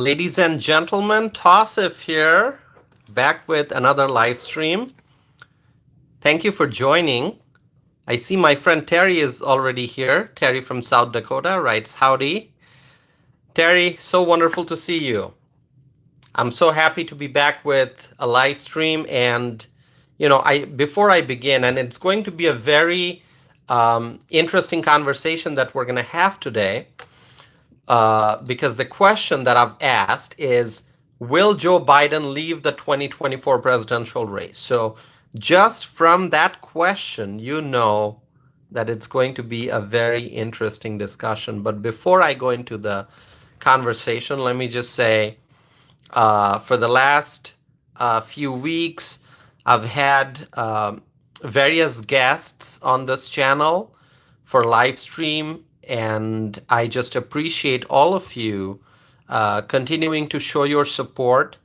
Ladies and gentlemen, Tassif here, back with another live stream. Thank you for joining. I see my friend Terry is already here. Terry from South Dakota writes, howdy. Terry, so wonderful to see you. I'm so happy to be back with a live stream. And, before I begin, and it's going to be a very interesting conversation that we're going to have today. Because the question that I've asked is, will Joe Biden leave the 2024 presidential race? So just from that question, you know that it's going to be a very interesting discussion. But before I go into the conversation, let me just say, for the last few weeks, I've had various guests on this channel for live stream. And I just appreciate all of you continuing to show your support.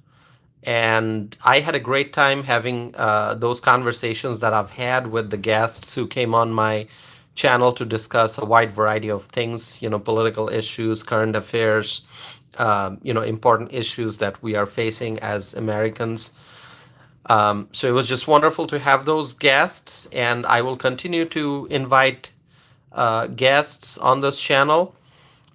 And I had a great time having those conversations that I've had with the guests who came on my channel to discuss a wide variety of things, political issues, current affairs, important issues that we are facing as Americans. So it was just wonderful to have those guests, and I will continue to invite guests on this channel,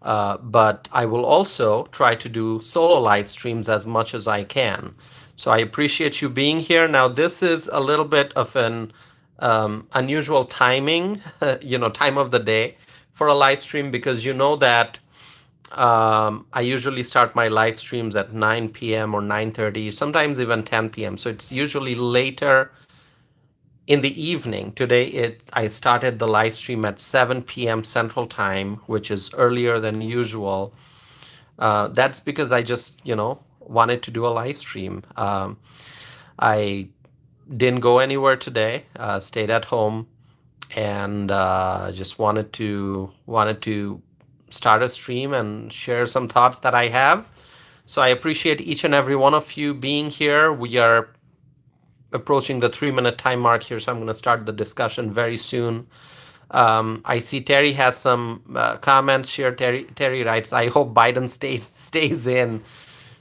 but I will also try to do solo live streams as much as I can. So I appreciate you being here. Now, this is a little bit of an unusual timing, time of the day for a live stream, because you know that I usually start my live streams at 9 p.m. or 9:30, sometimes even 10 p.m. So it's usually later in the evening. Today, I started the live stream at 7 p.m. Central Time, which is earlier than usual. That's because I just, wanted to do a live stream. I didn't go anywhere today, stayed at home, and just wanted to start a stream and share some thoughts that I have. So I appreciate each and every one of you being here. We are approaching the 3-minute time mark here, so I'm going to start the discussion very soon. I see Terry has some comments here. Terry writes, I hope Biden stays in.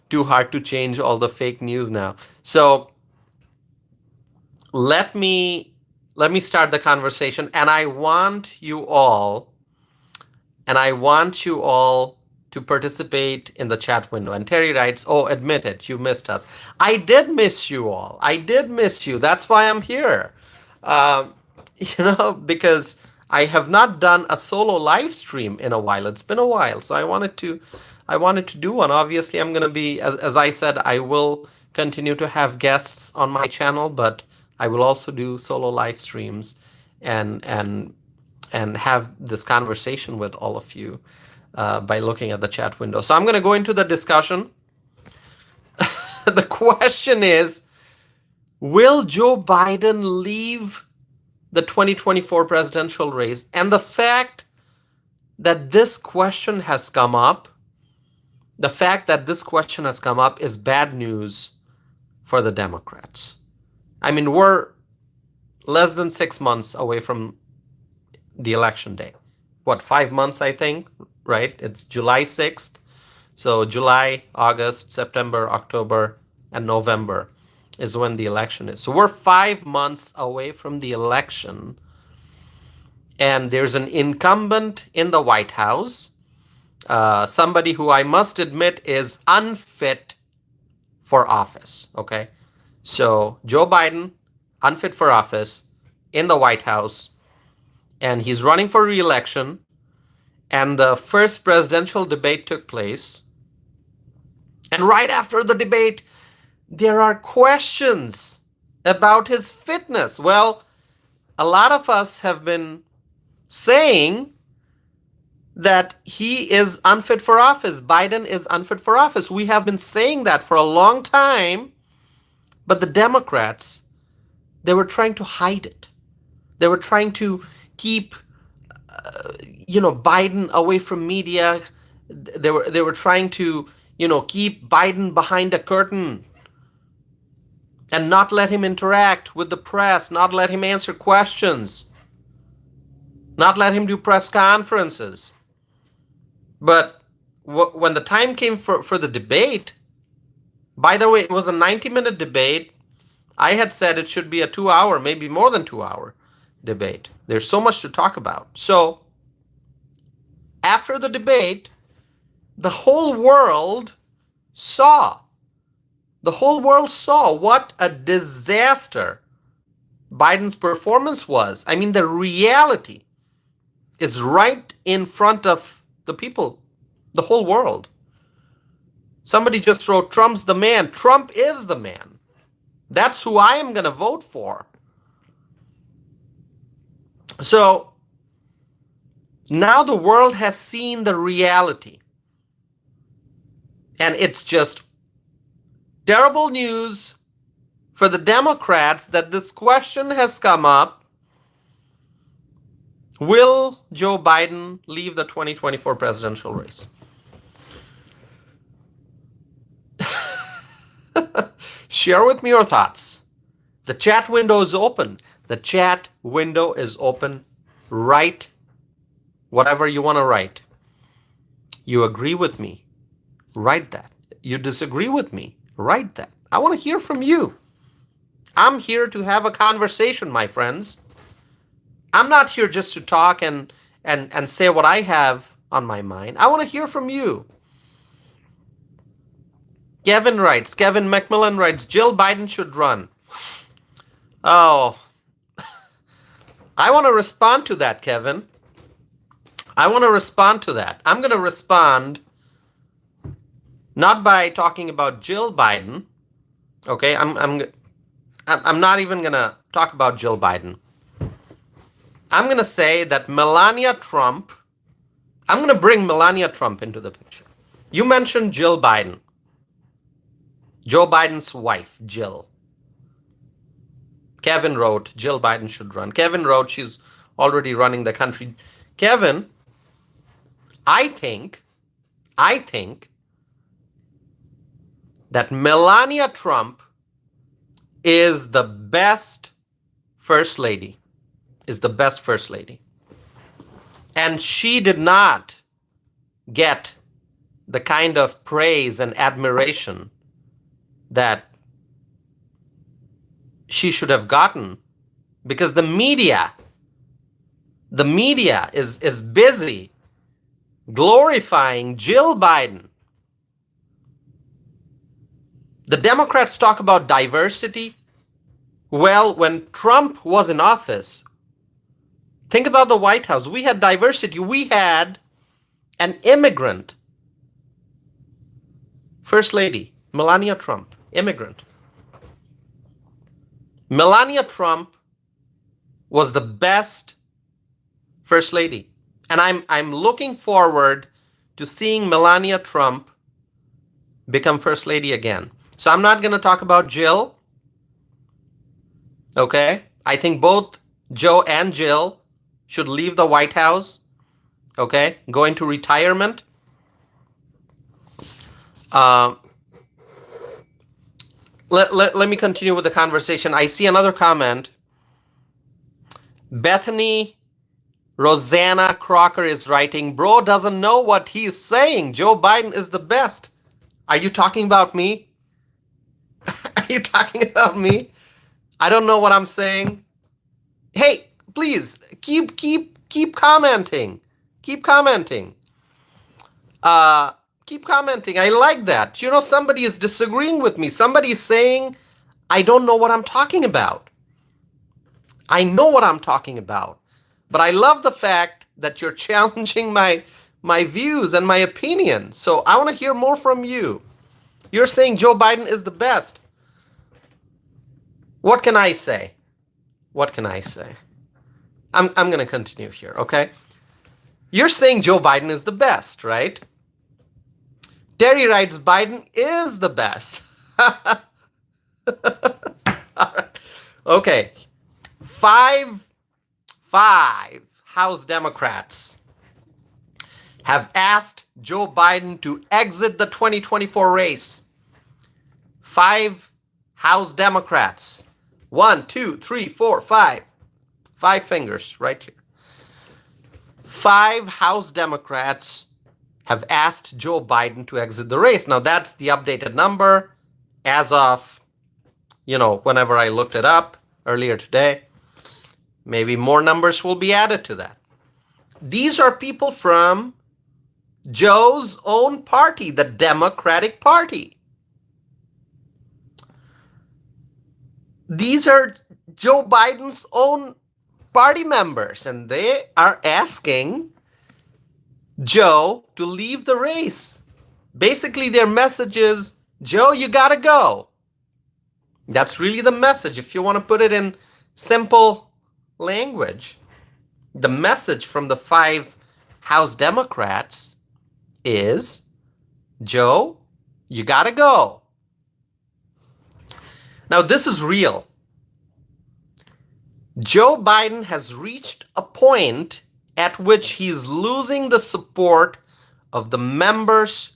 Too hard to change all the fake news now. So let me start the conversation, and I want you all to participate in the chat window. And Terry writes, oh, admit it, you missed us. I did miss you all. I did miss you. That's why I'm here. Because I have not done a solo live stream in a while. It's been a while. So I wanted to do one. Obviously, I'm going to be, as I said, I will continue to have guests on my channel, but I will also do solo live streams and have this conversation with all of you. By looking at the chat window. So I'm going to go into the discussion. The question is, will Joe Biden leave the 2024 presidential race? And the fact that this question has come up, is bad news for the Democrats. I mean, we're less than 6 months away from the election day. 5 months, I think, right? It's July 6th. So July, August, September, October, and November is when the election is. So we're 5 months away from the election. And there's an incumbent in the White House, somebody who I must admit is unfit for office, okay? So Joe Biden, unfit for office in the White House, and he's running for re-election, and the first presidential debate took place. And right after the debate, there are questions about his fitness. Well, a lot of us have been saying that he is unfit for office. Biden is unfit for office. We have been saying that for a long time, but the Democrats, they were trying to hide it. They were trying to keep, Biden away from media. They were trying to, keep Biden behind a curtain and not let him interact with the press, not let him answer questions, not let him do press conferences. But when the time came for the debate, by the way, it was a 90-minute debate. I had said it should be a 2-hour, maybe more than 2-hour debate. There's so much to talk about. So after the debate, the whole world saw what a disaster Biden's performance was. I mean, the reality is right in front of the people, the whole world. Somebody just wrote, Trump's the man. Trump is the man. That's who I am going to vote for. So now the world has seen the reality. And it's just terrible news for the Democrats that this question has come up. Will Joe Biden leave the 2024 presidential race? Share with me your thoughts. The chat window is open. The chat window is open. Write whatever you want to write. You agree with me? Write that. You disagree with me? Write that. I want to hear from you. I'm here to have a conversation, my friends. I'm not here just to talk and say what I have on my mind. I want to hear from you. Kevin McMillan writes, Jill Biden should run. Oh, I want to respond to that, Kevin. I want to respond to that. I'm going to respond not by talking about Jill Biden. Okay, I'm not even going to talk about Jill Biden. I'm going to say that Melania Trump, I'm going to bring Melania Trump into the picture. You mentioned Jill Biden. Joe Biden's wife, Jill. Kevin wrote, Jill Biden should run. Kevin wrote, she's already running the country. Kevin, I think that Melania Trump is the best first lady. And she did not get the kind of praise and admiration that she should have gotten, because the media is busy glorifying Jill Biden. The Democrats talk about diversity. Well, when Trump was in office, think about the White House. We had diversity. We had an immigrant first lady, Melania Trump, immigrant. Melania Trump was the best first lady. And I'm looking forward to seeing Melania Trump become first lady again. So I'm not going to talk about Jill. Okay? I think both Joe and Jill should leave the White House. Okay? Go into retirement. Let me continue with the conversation. I see another comment. Bethany Rosanna Crocker is writing, bro doesn't know what he's saying. Joe Biden is the best. Are you talking about me? Are you talking about me? I don't know what I'm saying. Hey, please keep commenting. Keep commenting. Keep commenting. I like that. You know, somebody is disagreeing with me. Somebody is saying, I don't know what I'm talking about. I know what I'm talking about. But I love the fact that you're challenging my views and my opinion. So I want to hear more from you. You're saying Joe Biden is the best. What can I say? What can I say? I'm going to continue here, okay? You're saying Joe Biden is the best, right? Terry writes, Biden is the best. All right. Okay. Five House Democrats have asked Joe Biden to exit the 2024 race. 5 House Democrats. 1, 2, 3, 4, 5. 5 fingers right here. 5 House Democrats have asked Joe Biden to exit the race. Now, that's the updated number as of, whenever I looked it up earlier today. Maybe more numbers will be added to that. These are people from Joe's own party, the Democratic Party. These are Joe Biden's own party members, and they are asking Joe to leave the race. Basically, their message is, Joe, you gotta go. That's really the message. If you want to put it in simple language, the message from the 5 House Democrats is, Joe, you gotta go. Now, this is real. Joe Biden has reached a point at which he's losing the support of the members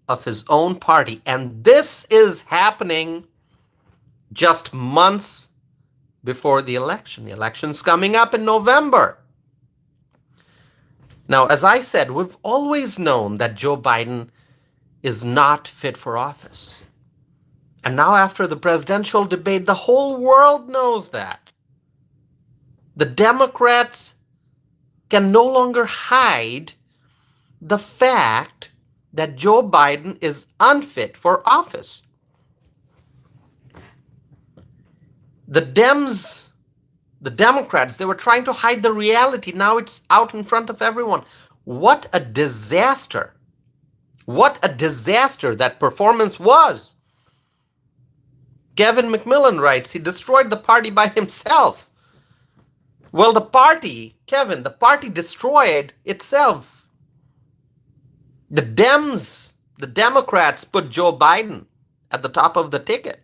of his own party. And this is happening just months before the election. The election's coming up in November. Now, as I said, we've always known that Joe Biden is not fit for office. And now after the presidential debate, the whole world knows that. The Democrats can no longer hide the fact that Joe Biden is unfit for office. The Democrats, they were trying to hide the reality. Now it's out in front of everyone. What a disaster. What a disaster that performance was. Gavin McMillan writes, he destroyed the party by himself. Well, the party destroyed itself. The Democrats put Joe Biden at the top of the ticket.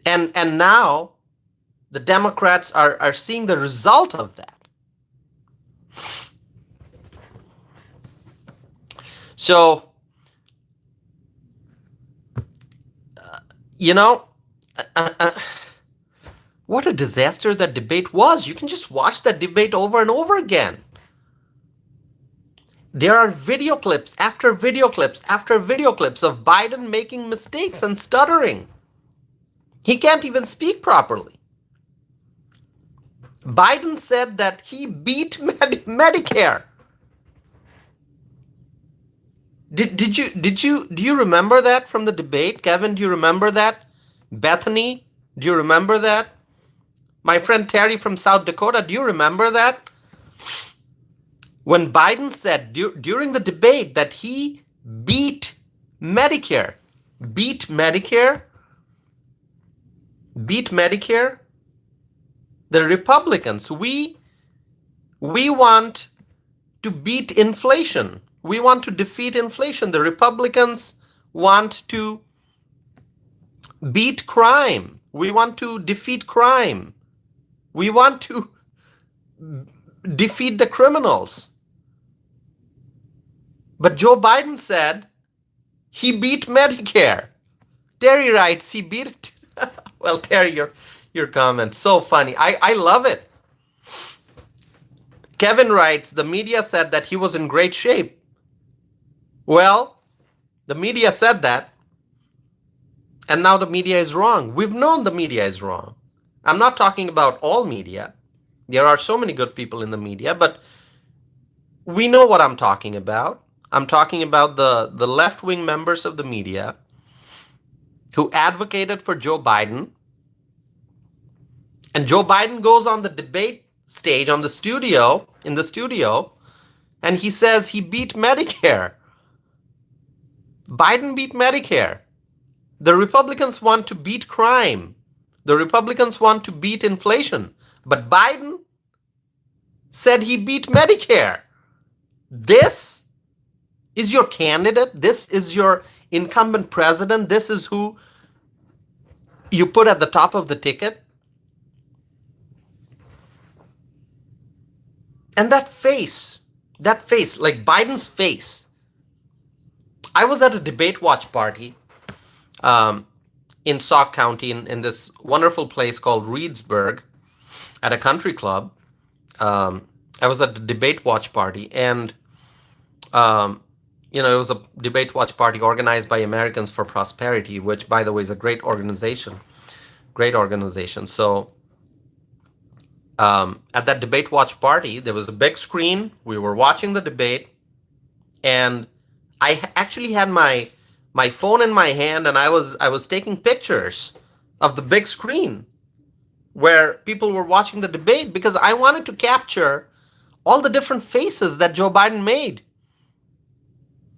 And now the Democrats are seeing the result of that. So, what a disaster that debate was. You can just watch that debate over and over again. There are video clips after video clips after video clips of Biden making mistakes and stuttering. He can't even speak properly. Biden said that he beat Medicare. Do you remember that from the debate? Kevin, do you remember that? Bethany, do you remember that? My friend Terry from South Dakota, do you remember that? When Biden said during the debate that he beat Medicare, the Republicans, we want to beat inflation. We want to defeat inflation. The Republicans want to beat crime. We want to defeat crime. We want to defeat the criminals. But Joe Biden said he beat Medicare. Terry writes he beat it. Well, Terry, your comment, so funny. I love it. Kevin writes, the media said that he was in great shape. Well, the media said that, and now the media is wrong. We've known the media is wrong. I'm not talking about all media. There are so many good people in the media, but we know what I'm talking about. I'm talking about the left-wing members of the media who advocated for Joe Biden. And Joe Biden goes on the debate stage, in the studio, and he says he beat Medicare. Biden beat Medicare. The Republicans want to beat crime. The Republicans want to beat inflation. But Biden said he beat Medicare. This is your candidate. This is your incumbent president. This is who you put at the top of the ticket. And that face, like Biden's face. I was at a debate watch party in Sauk County in this wonderful place called Reedsburg at a country club. I was at the debate watch party, and um, it was a debate watch party organized by Americans for Prosperity, which, by the way, is a great organization. Great organization. So at that debate watch party, there was a big screen. We were watching the debate, and I actually had my phone in my hand, and I was taking pictures of the big screen where people were watching the debate, because I wanted to capture all the different faces that Joe Biden made.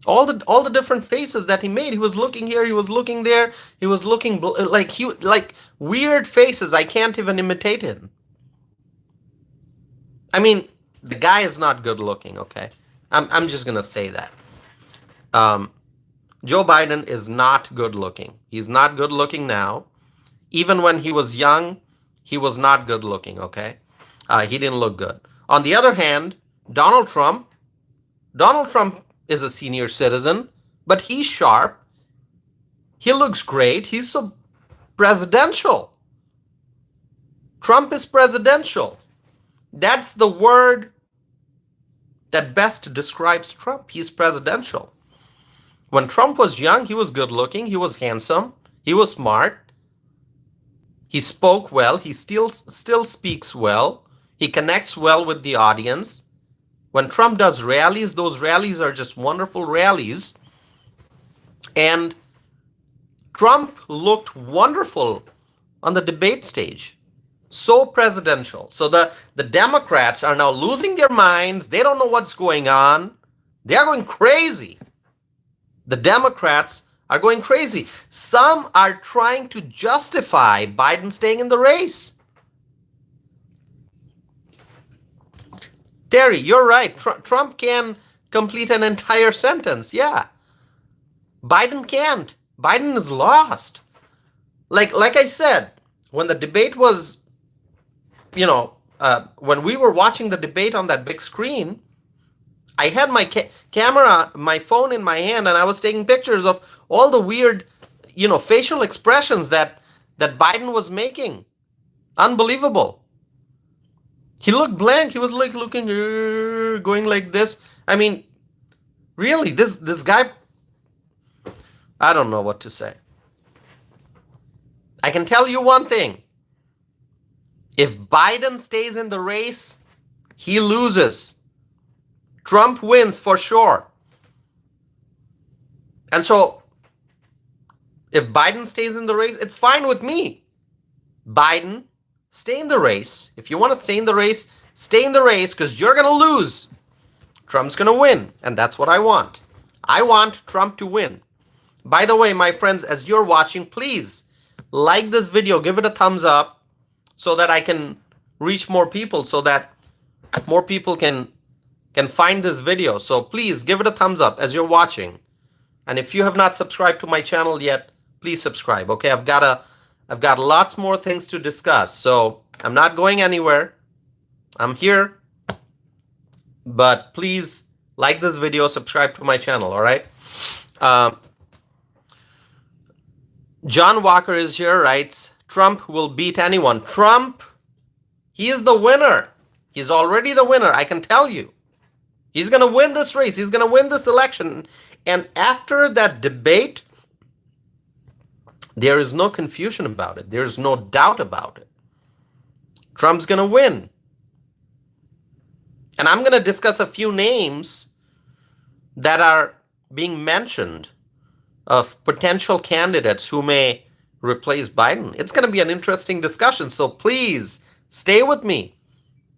All the different faces that he made. He was looking here, he was looking there, he was looking like weird faces. I can't even imitate him. I mean, the guy is not good looking, okay? I'm just gonna say that. Joe Biden is not good looking. He's not good looking now. Even when he was young, he was not good looking, okay? He didn't look good. On the other hand, Donald Trump is a senior citizen, but he's sharp. He looks great. He's so presidential. Trump is presidential. That's the word that best describes Trump. He's presidential. When Trump was young, he was good looking. He was handsome. He was smart. He spoke well. He still speaks well. He connects well with the audience. When Trump does rallies, those rallies are just wonderful rallies. And Trump looked wonderful on the debate stage. So presidential. So the Democrats are now losing their minds. They don't know what's going on. They are going crazy. The Democrats are going crazy. Some are trying to justify Biden staying in the race. Terry, you're right. Trump can complete an entire sentence. Yeah. Biden can't. Biden is lost. Like I said, when the debate was, when we were watching the debate on that big screen, I had my camera, my phone in my hand, and I was taking pictures of all the weird, facial expressions that Biden was making. Unbelievable. He looked blank. He was like looking, going like this. I mean, really, this guy, I don't know what to say. I can tell you one thing. If Biden stays in the race, he loses. Trump wins for sure. And so, if Biden stays in the race, it's fine with me. Biden, stay in the race. If you want to stay in the race, stay in the race, because you're going to lose. Trump's going to win, and that's what I want. I want Trump to win. By the way, my friends, as you're watching, please like this video, give it a thumbs up, so that I can reach more people, so that more people can find this video. So please give it a thumbs up as you're watching. And if you have not subscribed to my channel yet, please subscribe. Okay, I've got lots more things to discuss. So I'm not going anywhere. I'm here. But please like this video, subscribe to my channel, all right? John Walker is here, writes, Trump will beat anyone. Trump, he is the winner. He's already the winner, I can tell you. He's going to win this race. He's going to win this election. And after that debate, there is no confusion about it. There's no doubt about it. Trump's going to win. And I'm going to discuss a few names that are being mentioned of potential candidates who may replace Biden. It's going to be an interesting discussion. So please stay with me.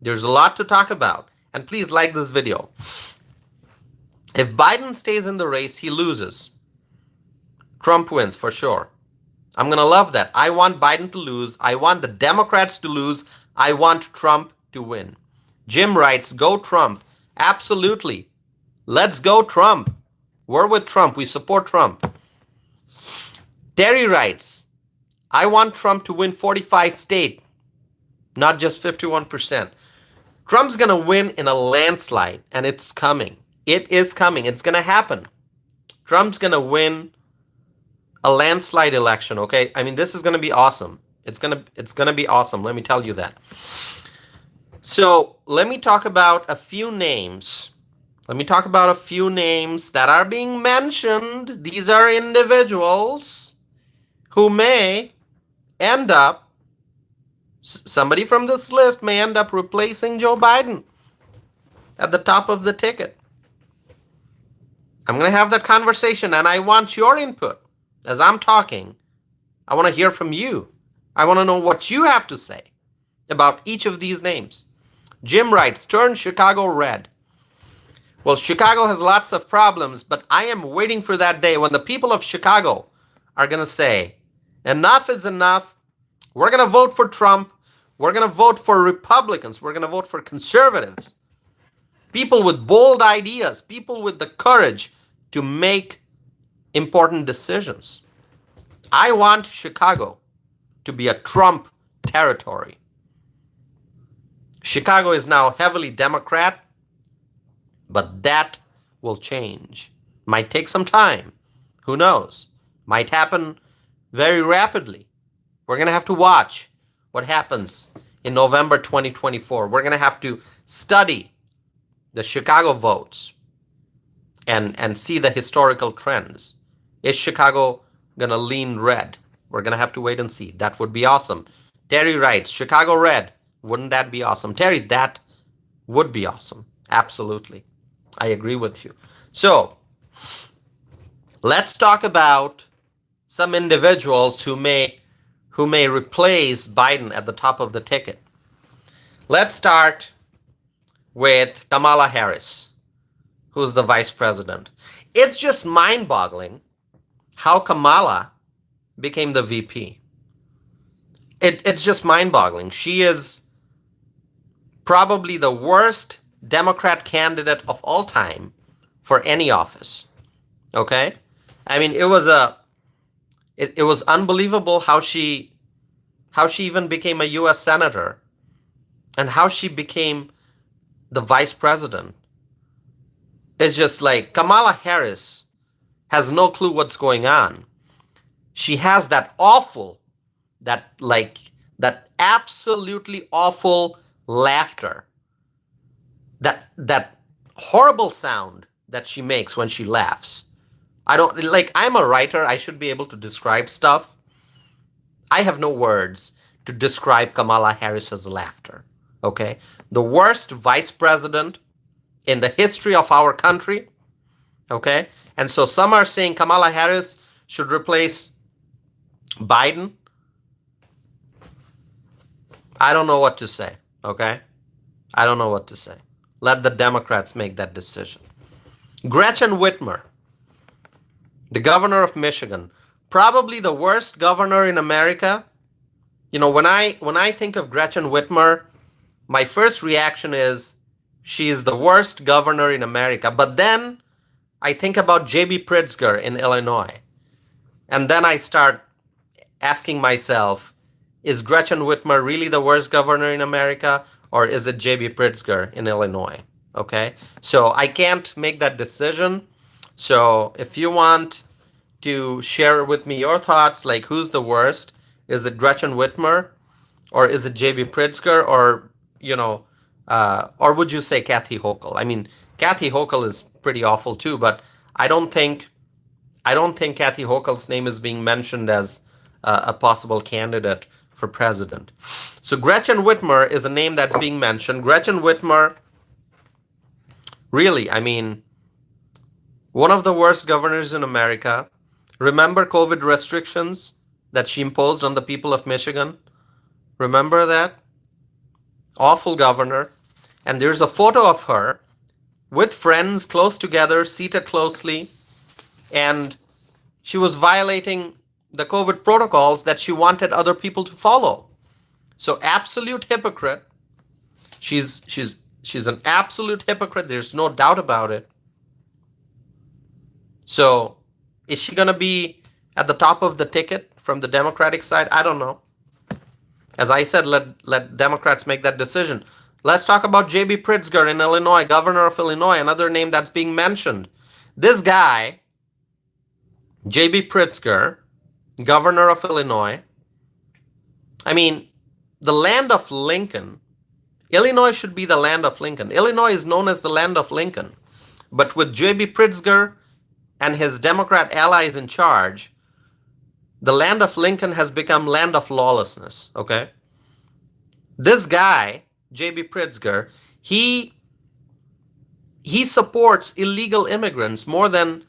There's a lot to talk about. And please like this video. If Biden stays in the race, he loses. Trump wins for sure. I'm going to love that. I want Biden to lose. I want the Democrats to lose. I want Trump to win. Jim writes, go Trump. Absolutely. Let's go Trump. We're with Trump. We support Trump. Terry writes, I want Trump to win 45 states, not just 51%. Trump's going to win in a landslide, and it's coming. It is coming. It's going to happen. Trump's going to win a landslide election, okay? I mean, this is going to be awesome. It's going to be awesome. Let me tell you that. So let me talk about a few names. Let me talk about a few names that are being mentioned. These are individuals who may end up, somebody from this list may end up replacing Joe Biden at the top of the ticket. I'm going to have that conversation, and I want your input as I'm talking. I want to hear from you. I want to know what you have to say about each of these names. Jim writes, turn Chicago red. Well, Chicago has lots of problems, but I am waiting for that day when the people of Chicago are going to say, enough is enough. We're going to vote for Trump. We're going to vote for Republicans. We're going to vote for conservatives. People with bold ideas, people with the courage to make important decisions. I want Chicago to be a Trump territory. Chicago is now heavily Democrat, but that will change. Might take some time. Who knows? Might happen very rapidly. We're going to have to watch what happens in November 2024. We're going to have to study the Chicago votes and see the historical trends. Is Chicago going to lean red? We're going to have to wait and see. That would be awesome. Terry writes, Chicago red. Wouldn't that be awesome? Terry, that would be awesome. Absolutely. I agree with you. So let's talk about some individuals who may replace Biden at the top of the ticket. Let's start with Kamala Harris, who's the vice president. It's just mind-boggling how Kamala became the VP. It's just mind-boggling. She is probably the worst Democrat candidate of all time for any office. Okay? I mean, it was unbelievable how she even became a US senator and how she became the vice president. It's just like Kamala Harris has no clue what's going on. She has that absolutely awful laughter. That horrible sound that she makes when she laughs. I'm a writer, I should be able to describe stuff. I have no words to describe Kamala Harris's laughter. Okay? The worst vice president in the history of our country. Okay? And so some are saying Kamala Harris should replace Biden. I don't know what to say. Okay? I don't know what to say. Let the Democrats make that decision. Gretchen Whitmer, the governor of Michigan, probably the worst governor in America. You know, when I think of Gretchen Whitmer, my first reaction is she is the worst governor in America. But then I think about J.B. Pritzker in Illinois. And then I start asking myself, is Gretchen Whitmer really the worst governor in America? Or is it J.B. Pritzker in Illinois? Okay, so I can't make that decision. So if you want to share with me your thoughts, like who's the worst? Is it Gretchen Whitmer? Or is it J.B. Pritzker? Or, or would you say Kathy Hochul? I mean, Kathy Hochul is pretty awful too, but I don't think Kathy Hochul's name is being mentioned as a possible candidate for president. So Gretchen Whitmer is a name that's being mentioned. Gretchen Whitmer, really, I mean, one of the worst governors in America. Remember COVID restrictions that she imposed on the people of Michigan? Remember that? Awful governor. And there's a photo of her with friends close together, seated closely, and she was violating the COVID protocols that she wanted other people to follow. So absolute hypocrite. She's an absolute hypocrite. There's no doubt about it. So is she going to be at the top of the ticket from the Democratic side? I don't know. As I said, let Democrats make that decision. Let's talk about J.B. Pritzker in Illinois, governor of Illinois, another name that's being mentioned. This guy, J.B. Pritzker, governor of Illinois. I mean, the land of Lincoln Illinois should be the land of Lincoln. Illinois is known as the land of Lincoln. But with J.B. Pritzker and his Democrat allies in charge, the land of Lincoln has become land of lawlessness, okay? This guy, J.B. Pritzker, he supports illegal immigrants more than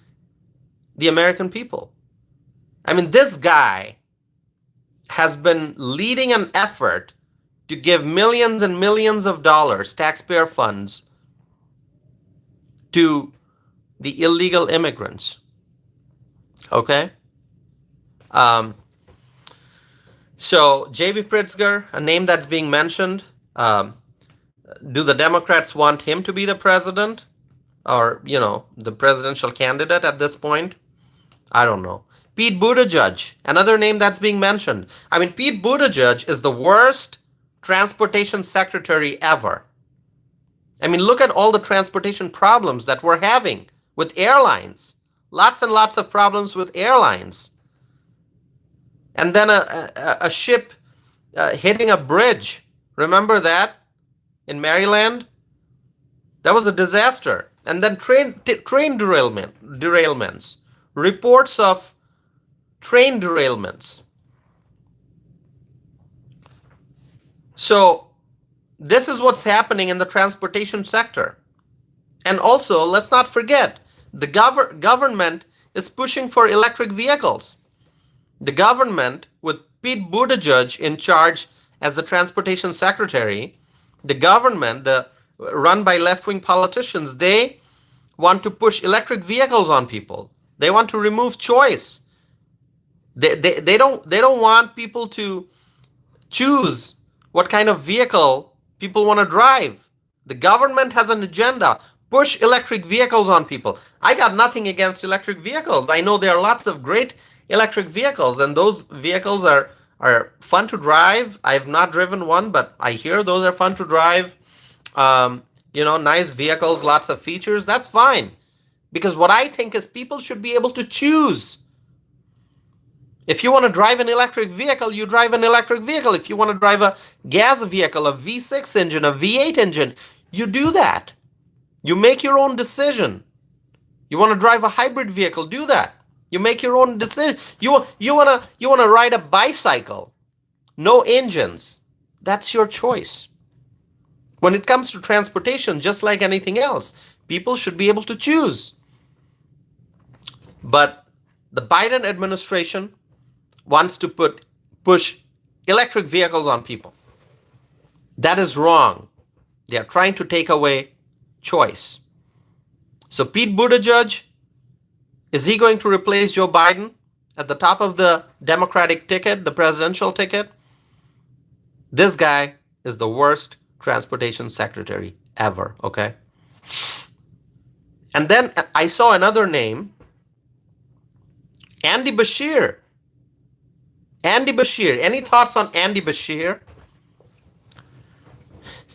the American people. I mean, this guy has been leading an effort to give millions and millions of dollars, taxpayer funds, to the illegal immigrants. Okay? So J.B. Pritzker, a name that's being mentioned, do the Democrats want him to be the president or, the presidential candidate at this point? I don't know. Pete Buttigieg, another name that's being mentioned. I mean, Pete Buttigieg is the worst transportation secretary ever. I mean, look at all the transportation problems that we're having with airlines. Lots and lots of problems with airlines. And then a ship hitting a bridge. Remember that in Maryland? That was a disaster. And then train derailments. Reports of train derailments. So this is what's happening in the transportation sector. And also, let's not forget, the government is pushing for electric vehicles. The government, with Pete Buttigieg in charge as the transportation secretary, the government, run by left-wing politicians, they want to push electric vehicles on people. They want to remove choice. They don't want people to choose what kind of vehicle people want to drive. The government has an agenda. Push electric vehicles on people. I got nothing against electric vehicles. I know there are lots of great electric vehicles, and those vehicles are fun to drive. I've not driven one, but I hear those are fun to drive. Nice vehicles, lots of features. That's fine. Because what I think is people should be able to choose. If you want to drive an electric vehicle, you drive an electric vehicle. If you want to drive a gas vehicle, a V6 engine, a V8 engine, you do that. You make your own decision. You want to drive a hybrid vehicle, do that. You make your own decision. You want to ride a bicycle, no engines. That's your choice. When it comes to transportation, just like anything else, people should be able to choose. But the Biden administration wants to push electric vehicles on people. That is wrong. They are trying to take away choice. So Pete Buttigieg, is he going to replace Joe Biden at the top of the Democratic ticket, the presidential ticket? This guy is the worst transportation secretary ever, okay? And then I saw another name, Andy Beshear. Andy Beshear. Any thoughts on Andy Beshear?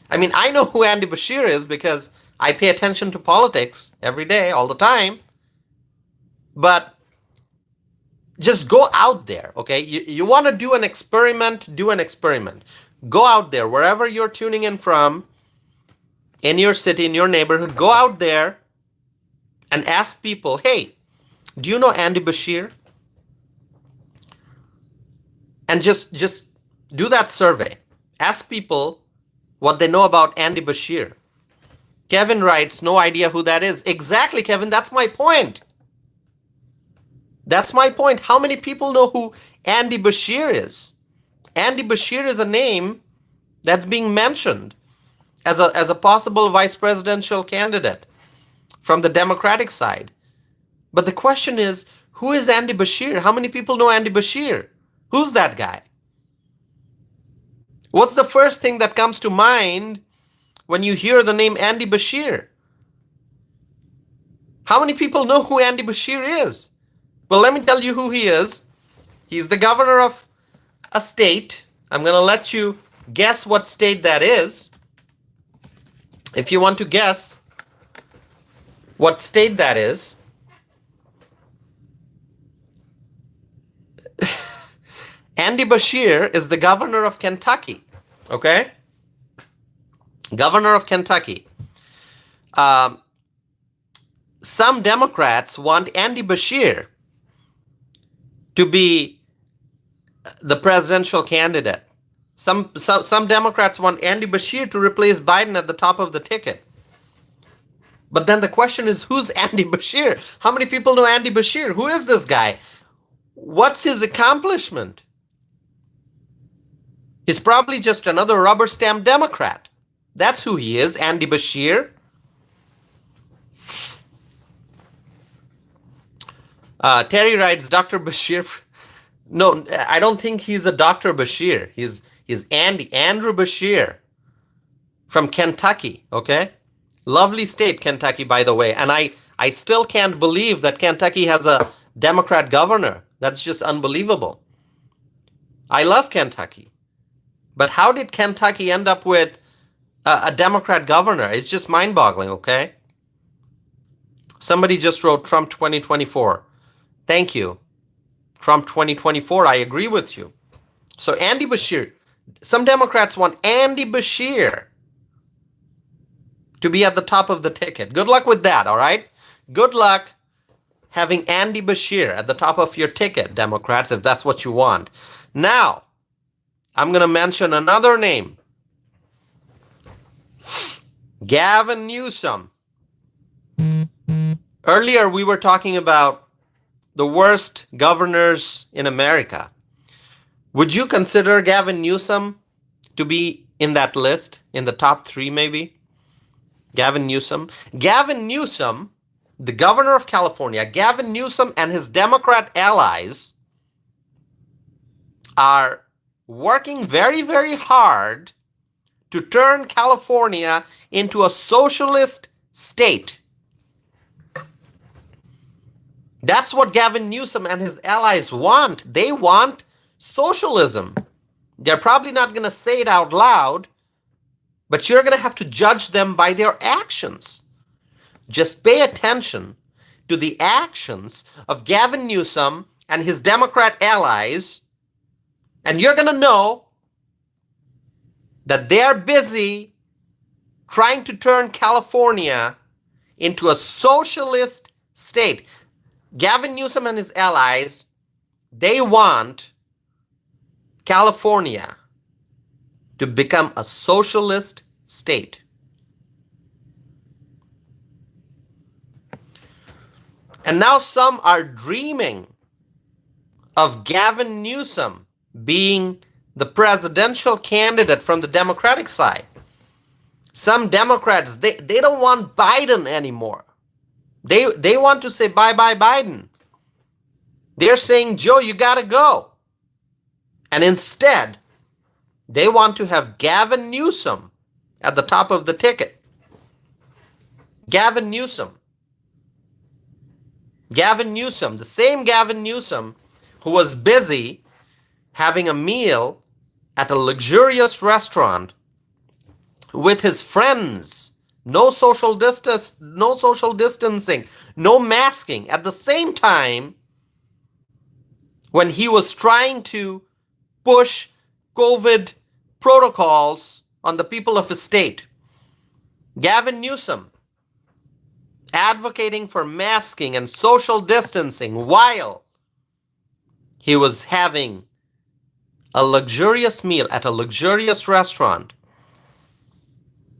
I mean, I know who Andy Beshear is because I pay attention to politics every day, all the time. But just go out there, okay? You want to do an experiment, do an experiment. Go out there, wherever you're tuning in from, in your city, in your neighborhood, go out there and ask people, hey, do you know Andy Beshear? And just do that survey. Ask people what they know about Andy Beshear. Kevin writes, no idea who that is. Exactly, Kevin, that's my point. That's my point. How many people know who Andy Beshear is? Andy Beshear is a name that's being mentioned as a possible vice presidential candidate from the Democratic side. But the question is, who is Andy Beshear? How many people know Andy Beshear? Who's that guy? What's the first thing that comes to mind when you hear the name Andy Beshear? How many people know who Andy Beshear is? Well, let me tell you who he is. He's the governor of a state. I'm going to let you guess what state that is. If you want to guess what state that is, Andy Beshear is the governor of Kentucky. Okay? Governor of Kentucky. Some Democrats want Andy Beshear to be the presidential candidate. Some Democrats want Andy Beshear to replace Biden at the top of the ticket. But then the question is, who's Andy Beshear? How many people know Andy Beshear? Who is this guy? What's his accomplishment? He's probably just another rubber stamp Democrat. That's who he is, Andy Beshear. Terry writes, Dr. Beshear. No, I don't think he's a Dr. Beshear. He's Andrew Beshear from Kentucky, okay? Lovely state, Kentucky, by the way. And I still can't believe that Kentucky has a Democrat governor. That's just unbelievable. I love Kentucky. But how did Kentucky end up with a Democrat governor? It's just mind-boggling, okay? Somebody just wrote Trump 2024. Thank you. Trump 2024, I agree with you. So Andy Beshear, some Democrats want Andy Beshear to be at the top of the ticket. Good luck with that, all right? Good luck having Andy Beshear at the top of your ticket, Democrats, if that's what you want. Now, I'm going to mention another name. Gavin Newsom. Earlier, we were talking about the worst governors in America. Would you consider Gavin Newsom to be in that list, in the top 3 maybe? Gavin Newsom. Gavin Newsom, the governor of California, Gavin Newsom and his Democrat allies are working very, very hard to turn California into a socialist state. That's what Gavin Newsom and his allies want. They want socialism. They're probably not going to say it out loud, but you're going to have to judge them by their actions. Just pay attention to the actions of Gavin Newsom and his Democrat allies, and you're going to know that they're busy trying to turn California into a socialist state. Gavin Newsom and his allies, they want California to become a socialist state. And now some are dreaming of Gavin Newsom being the presidential candidate from the Democratic side. Some Democrats, they don't want Biden anymore. They want to say bye-bye Biden. They're saying, Joe, you got to go. And instead, they want to have Gavin Newsom at the top of the ticket. Gavin Newsom. Gavin Newsom, the same Gavin Newsom who was busy having a meal at a luxurious restaurant with his friends. No social distance, no social distancing, no masking. At the same time, when he was trying to push COVID protocols on the people of his state. Gavin Newsom advocating for masking and social distancing while he was having a luxurious meal at a luxurious restaurant.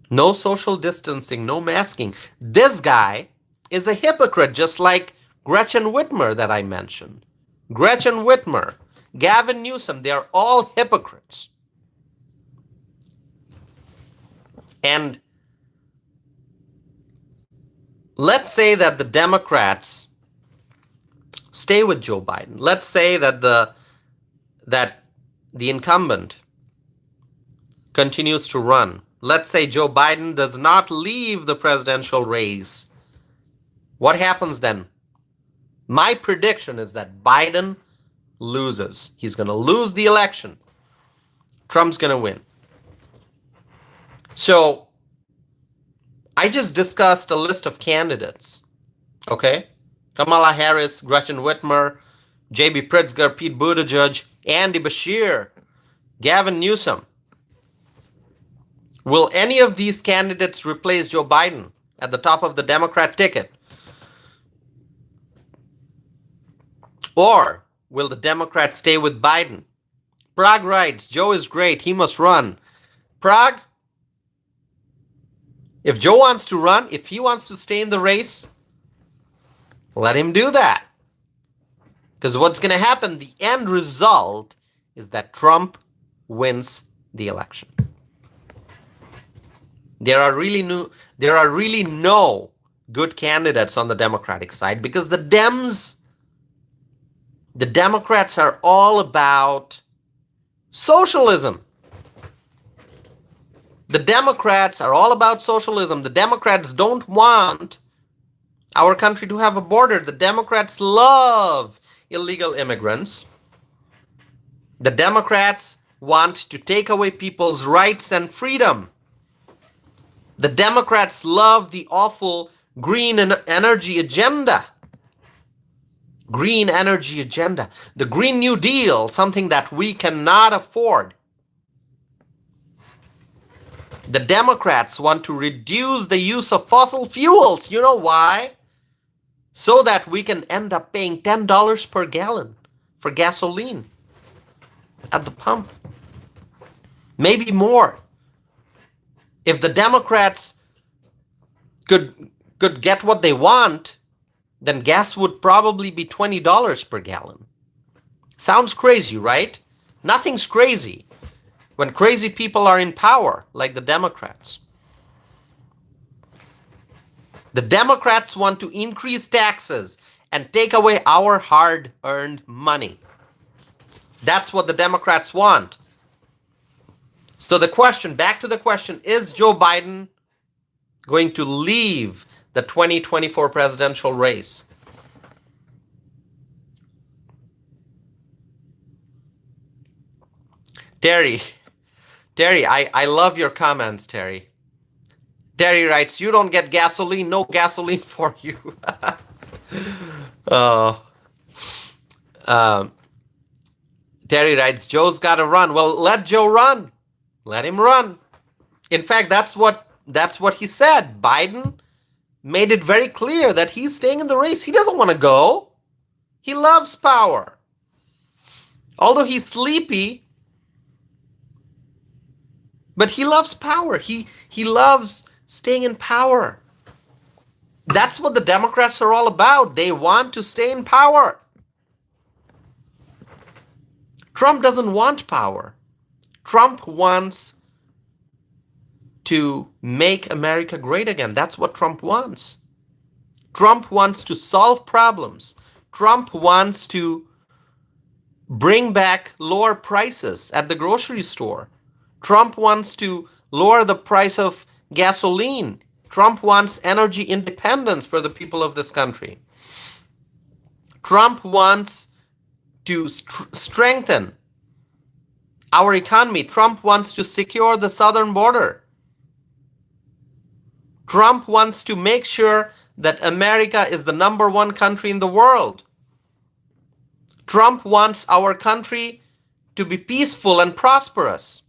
No social distancing, no masking. This guy is a hypocrite, just like Gretchen Whitmer that I mentioned. Gretchen Whitmer, Gavin Newsom, they are all hypocrites. And let's say that the Democrats stay with Joe Biden. Let's say that the incumbent continues to run. Let's say Joe Biden does not leave the presidential race. What happens then? My prediction is that Biden loses. He's going to lose the election. Trump's going to win. So, I just discussed a list of candidates. Okay? Kamala Harris, Gretchen Whitmer, J.B. Pritzker, Pete Buttigieg, Andy Beshear, Gavin Newsom. Will any of these candidates replace Joe Biden at the top of the Democrat ticket? Or will the Democrats stay with Biden? Prague writes, Joe is great, he must run. Prague, if Joe wants to run, if he wants to stay in the race, let him do that. Because what's going to happen, the end result is that Trump wins the election. There are really no good candidates on the Democratic side because the Democrats are all about socialism. The Democrats are all about socialism. The Democrats don't want our country to have a border. The Democrats love illegal immigrants. The Democrats want to take away people's rights and freedom. The Democrats love the awful green energy agenda. Green energy agenda. The Green New Deal, something that we cannot afford. The Democrats want to reduce the use of fossil fuels. You know why? So that we can end up paying $10 per gallon for gasoline at the pump. Maybe more. If the Democrats could get what they want, then gas would probably be $20 per gallon. Sounds crazy, right? Nothing's crazy when crazy people are in power, like the Democrats. The Democrats want to increase taxes and take away our hard-earned money. That's what the Democrats want. So the question, back to the question, is Joe Biden going to leave the 2024 presidential race? Terry, I love your comments, Terry. Terry writes, you don't get gasoline, no gasoline for you. Terry writes, Joe's got to run. Well, let Joe run. Let him run. In fact, that's what he said. Biden made it very clear that he's staying in the race. He doesn't want to go. He loves power. Although he's sleepy, but he loves power. He loves staying in power. That's what the Democrats are all about. They want to stay in power. Trump doesn't want power. Trump wants to make America great again. That's what Trump wants. Trump wants to solve problems. Trump wants to bring back lower prices at the grocery store. Trump wants to lower the price of gasoline. Trump wants energy independence for the people of this country. Trump wants to strengthen our economy. Trump wants to secure the southern border. Trump wants to make sure that America is the #1 country in the world. Trump wants our country to be peaceful and prosperous.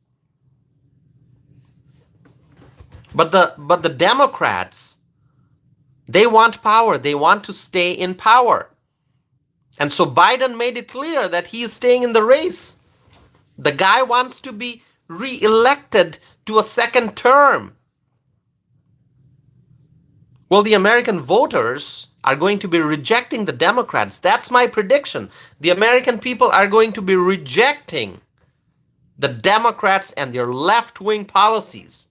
But the Democrats, they want power. They want to stay in power. And so Biden made it clear that he is staying in the race. The guy wants to be re-elected to a second term. Well, the American voters are going to be rejecting the Democrats. That's my prediction. The American people are going to be rejecting the Democrats and their left-wing policies.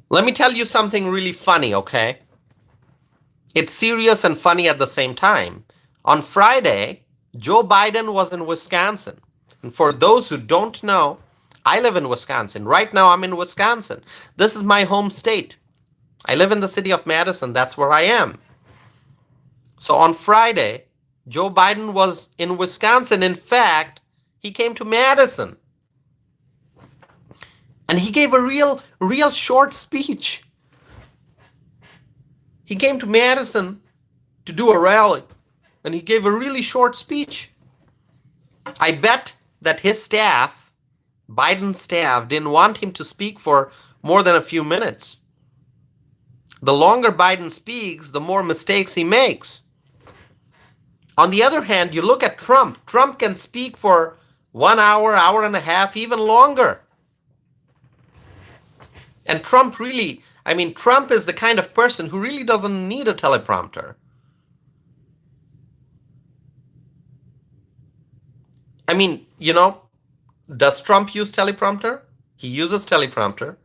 Let me tell you something really funny, okay? It's serious and funny at the same time. On Friday, Joe Biden was in Wisconsin. And for those who don't know, I live in Wisconsin. Right now, I'm in Wisconsin. This is my home state. I live in the city of Madison. That's where I am. So on Friday, Joe Biden was in Wisconsin. In fact, he came to Madison. And he gave a real short speech. He came to Madison to do a rally. And he gave a really short speech. I bet that his staff Biden's staff didn't want him to speak for more than a few minutes. The longer Biden speaks, the more mistakes he makes. On the other hand, you look at Trump. Trump can speak for 1 hour, hour and a half, even longer. And Trump is the kind of person who really doesn't need a teleprompter. Does Trump use teleprompter? He uses teleprompter,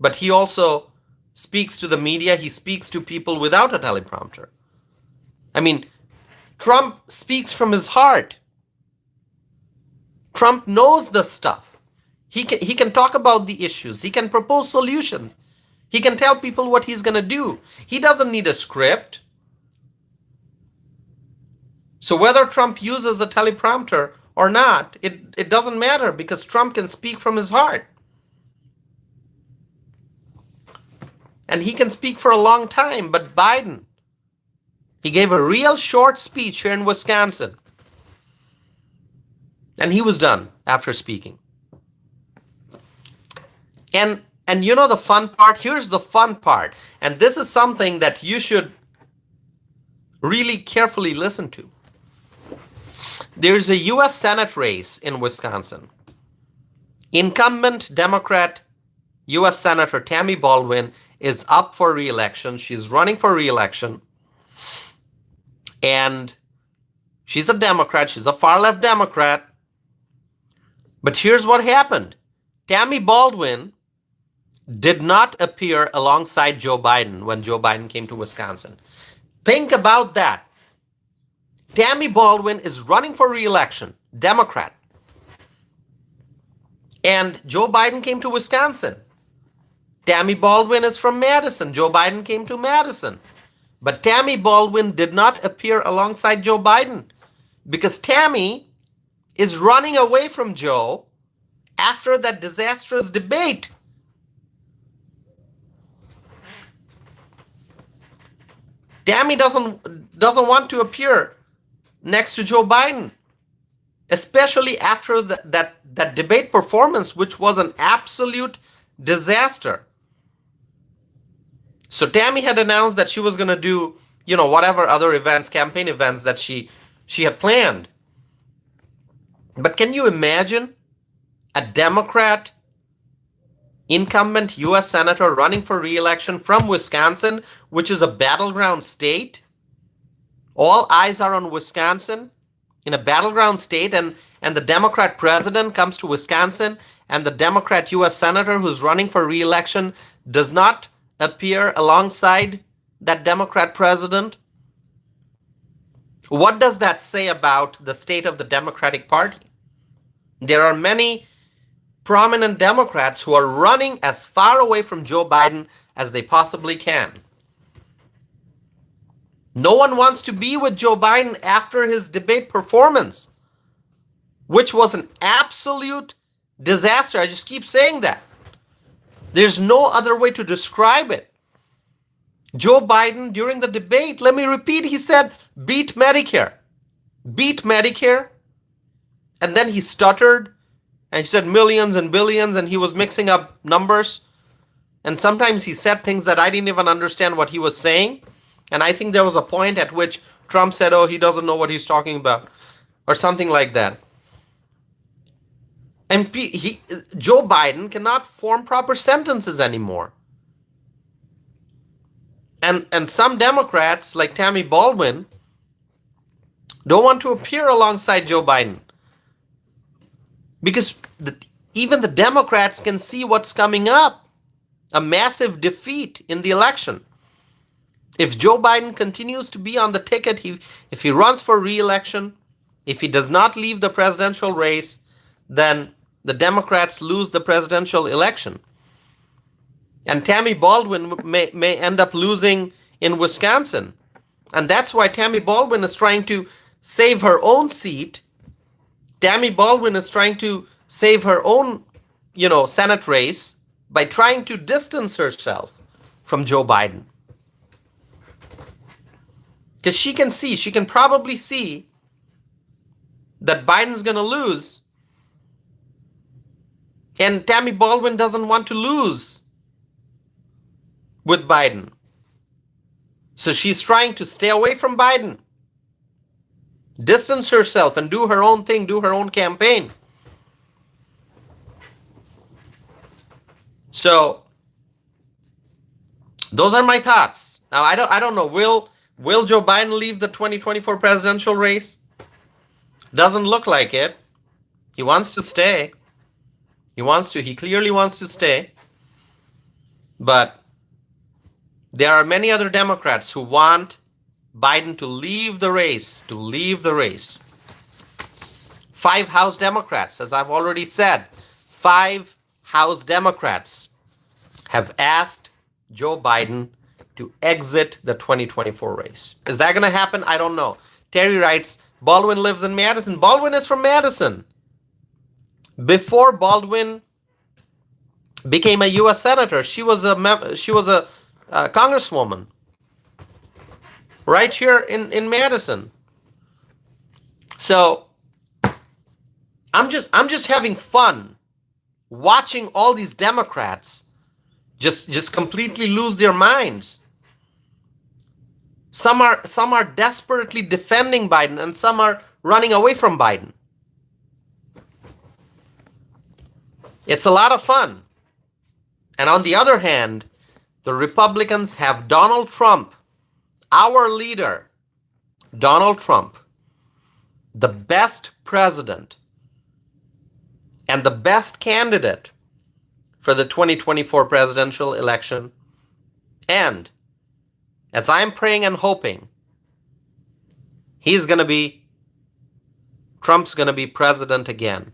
but he also speaks to the media. He speaks to people without a teleprompter. Trump speaks from his heart. Trump knows the stuff. He can talk about the issues. He can propose solutions. He can tell people what he's going to do. He doesn't need a script. So whether Trump uses a teleprompter or not, it doesn't matter, because Trump can speak from his heart. And he can speak for a long time. But Biden, he gave a real short speech here in Wisconsin. And he was done after speaking. And the fun part, here's the fun part. And this is something that you should really carefully listen to. There's a U.S. Senate race in Wisconsin. Incumbent Democrat U.S. Senator Tammy Baldwin is up for re-election. She's running for re-election. And she's a Democrat. She's a far-left Democrat. But here's what happened. Tammy Baldwin did not appear alongside Joe Biden when Joe Biden came to Wisconsin. Think about that. Tammy Baldwin is running for re-election, Democrat. And Joe Biden came to Wisconsin. Tammy Baldwin is from Madison. Joe Biden came to Madison. But Tammy Baldwin did not appear alongside Joe Biden because Tammy is running away from Joe after that disastrous debate. Tammy doesn't want to appear next to Joe Biden, especially after that debate performance, which was an absolute disaster. So Tammy had announced that she was going to do, whatever other events, campaign events that she had planned. But can you imagine a Democrat incumbent U.S. Senator running for re-election from Wisconsin, which is a battleground state? All eyes are on Wisconsin in a battleground state, and the Democrat president comes to Wisconsin, and the Democrat U.S. Senator who's running for re-election does not appear alongside that Democrat president. What does that say about the state of the Democratic Party? There are many prominent Democrats who are running as far away from Joe Biden as they possibly can. No one wants to be with Joe Biden after his debate performance, which was an absolute disaster. I just keep saying that. There's no other way to describe it. Joe Biden, during the debate, let me repeat, he said, beat Medicare. Beat Medicare. And then he stuttered and he said millions and billions, and he was mixing up numbers. And sometimes he said things that I didn't even understand what he was saying. And I think there was a point at which Trump said, oh, he doesn't know what he's talking about, or something like that. And Joe Biden cannot form proper sentences anymore. And some Democrats, like Tammy Baldwin, don't want to appear alongside Joe Biden. Because even the Democrats can see what's coming up. A massive defeat in the election. If Joe Biden continues to be on the ticket, if he runs for re-election, if he does not leave the presidential race, then the Democrats lose the presidential election. And Tammy Baldwin may end up losing in Wisconsin. And that's why Tammy Baldwin is trying to save her own seat. Tammy Baldwin is trying to save her own, Senate race by trying to distance herself from Joe Biden. Because she can probably see that Biden's going to lose. And Tammy Baldwin doesn't want to lose with Biden. So she's trying to stay away from Biden, distance herself and do her own thing, do her own campaign. So those are my thoughts. Now I don't know. Will Joe Biden leave the 2024 presidential race? Doesn't look like it. He wants to stay. He clearly wants to stay. But there are many other Democrats who want Biden to leave the race, 5 House Democrats, as I've already said, 5 House Democrats have asked Joe Biden to exit the 2024 race. Is that going to happen? I don't know. Terry writes, Baldwin lives in Madison. Baldwin is from Madison. Before Baldwin became a U.S. senator, she was a congresswoman right here in Madison. So I'm just having fun watching all these Democrats just completely lose their minds. Some are desperately defending Biden, and some are running away from Biden. It's a lot of fun. And on the other hand, the Republicans have Donald Trump, our leader, Donald Trump, the best president and the best candidate for the 2024 presidential election. And as I'm praying and hoping, Trump's going to be president again.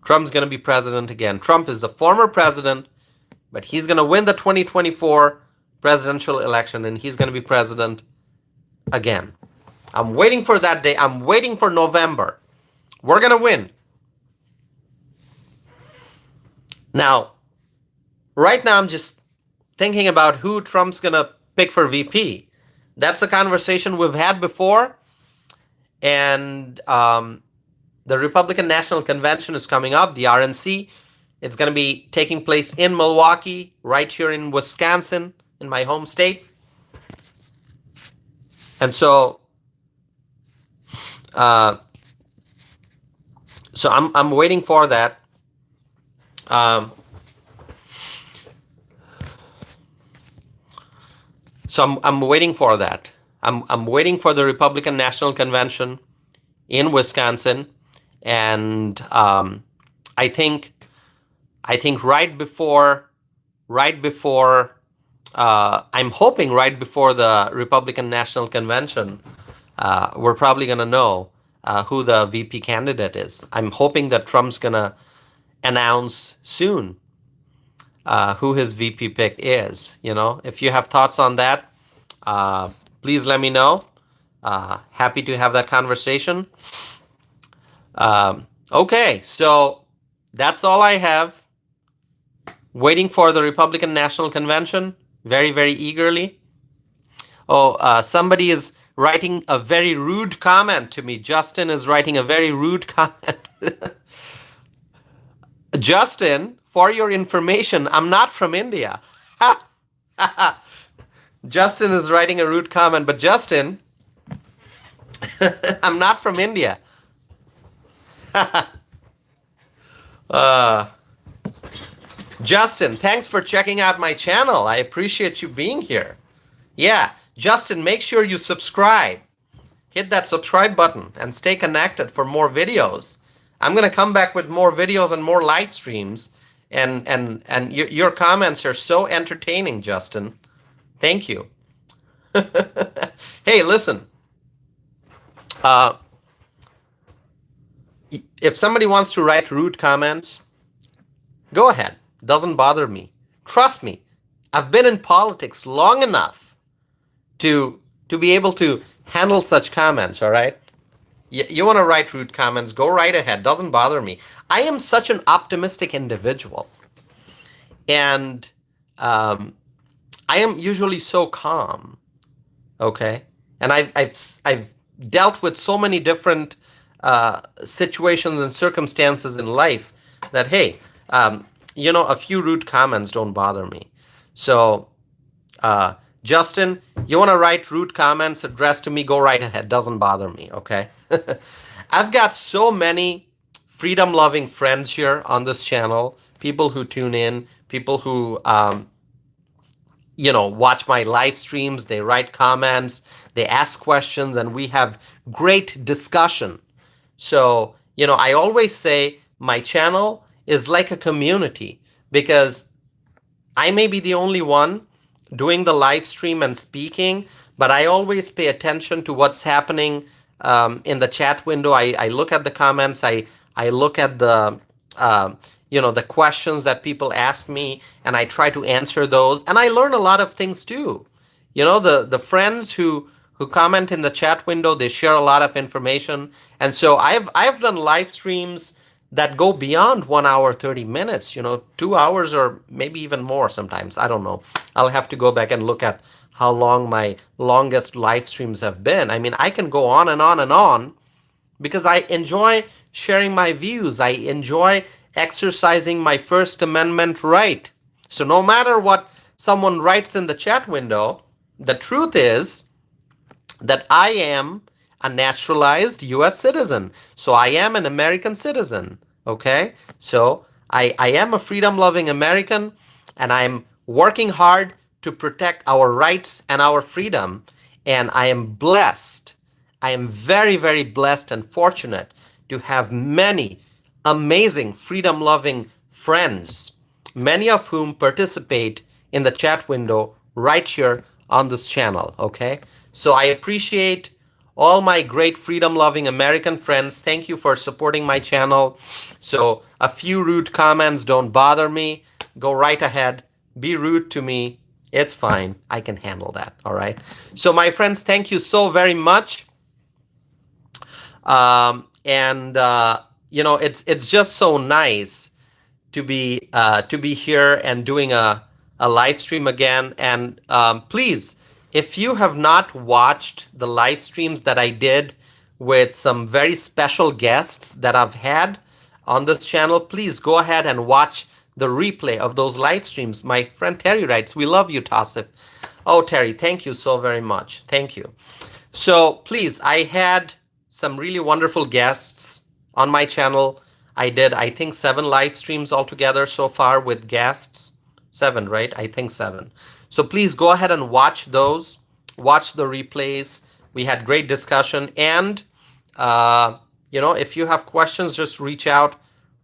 Trump's going to be president again. Trump is the former president, but he's going to win the 2024 presidential election, and he's going to be president again. I'm waiting for that day. I'm waiting for November. We're going to win. Now, right now, I'm just thinking about who Trump's going to pick for VP. That's a conversation we've had before. And the Republican National Convention is coming up, the RNC. It's going to be taking place in Milwaukee, right here in Wisconsin, in my home state. And so I'm waiting for that. So I'm waiting for that. I'm waiting for the Republican National Convention in Wisconsin, and I think right before I'm hoping right before the Republican National Convention, we're probably gonna know who the VP candidate is. I'm hoping that Trump's gonna announce soon who his VP pick is. You know, if you have thoughts on that, please let me know. Happy to have that conversation. Okay, so that's all I have. Waiting for the Republican National Convention very, very eagerly. Oh, somebody is writing a very rude comment to me. Justin is writing a very rude comment. Justin, for your information, I'm not from India. Justin is writing a rude comment, but Justin, I'm not from India. Justin, thanks for checking out my channel. I appreciate you being here. Yeah, Justin, make sure you subscribe. Hit that subscribe button and stay connected for more videos. I'm going to come back with more videos and more live streams. And your comments are so entertaining, Justin. Thank you. Hey, listen. If somebody wants to write rude comments, go ahead. Doesn't bother me. Trust me. I've been in politics long enough to be able to handle such comments, all right? You want to write rude comments, go right ahead. Doesn't bother me. I am such an optimistic individual. And I am usually so calm, okay? And I've dealt with so many different situations and circumstances in life that, hey, um, a few rude comments don't bother me. So, uh, Justin, you want to write rude comments addressed to me? Go right ahead. Doesn't bother me. Okay. I've got so many freedom loving friends here on this channel, people who tune in, people who, watch my live streams, they write comments, they ask questions, and we have great discussion. So, I always say my channel is like a community because I may be the only one doing the live stream and speaking, but I always pay attention to what's happening in the chat window. I look at the comments. I look at the questions that people ask me, and I try to answer those. And I learn a lot of things too. The friends who comment in the chat window, they share a lot of information. And so I've done live streams that go beyond 1 hour 30 minutes, 2 hours or maybe even more sometimes. I don't know. I'll have to go back and look at how long my longest live streams have been. I mean, I can go on and on and on because I enjoy sharing my views. I enjoy exercising my First Amendment right. So no matter what someone writes in the chat window, the truth is that I am a naturalized U.S. citizen. So I am an American citizen. Okay? So I am a freedom-loving American, and I'm working hard to protect our rights and our freedom. And I am blessed. I am very, very blessed and fortunate to have many amazing freedom-loving friends, many of whom participate in the chat window right here on this channel. Okay? So I appreciate all my great freedom-loving American friends. Thank you for supporting my channel. So a few rude comments don't bother me. Go right ahead. Be rude to me. It's fine. I can handle that. All right. So my friends, thank you so very much. It's just so nice to be here and doing a live stream again. And please, if you have not watched the live streams that I did with some very special guests that I've had on this channel, please go ahead and watch the replay of those live streams. My friend Terry writes, "We love you, Tassif." Oh, Terry, thank you so very much. Thank you. So please, I had some really wonderful guests on my channel. I did, I think, 7 live streams altogether so far with guests. 7, right? I think 7. So please go ahead and watch those. Watch the replays. We had great discussion. And, if you have questions, just reach out.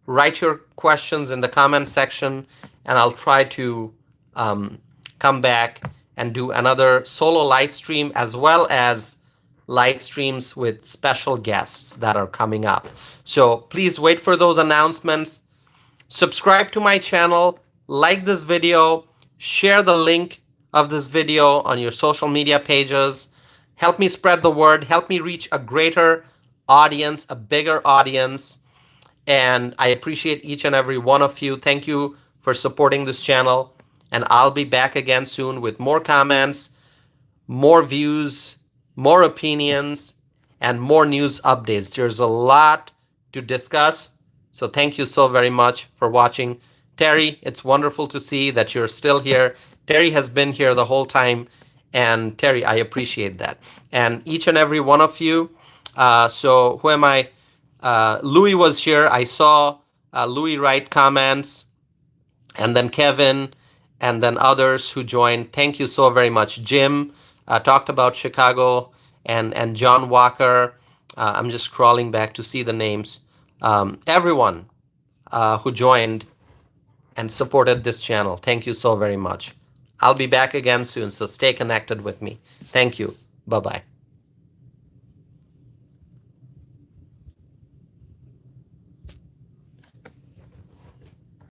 Write your questions in the comment section, and I'll try to come back and do another solo live stream as well as live streams with special guests that are coming up. So please wait for those announcements. Subscribe to my channel, like this video, share the link of this video on your social media pages. Help me spread the word. Help me reach a greater audience, a bigger audience. And I appreciate each and every one of you. Thank you for supporting this channel. And I'll be back again soon with more comments, more views, more opinions, and more news updates. There's a lot to discuss. So thank you so very much for watching. Terry, it's wonderful to see that you're still here. Terry has been here the whole time. And Terry, I appreciate that. And each and every one of you. So who am I? Louis was here. I saw Louis write comments. And then Kevin. And then others who joined. Thank you so very much. Jim talked about Chicago. And John Walker. I'm just scrolling back to see the names. Everyone who joined and supported this channel. Thank you so very much. I'll be back again soon, so stay connected with me. Thank you. Bye-bye.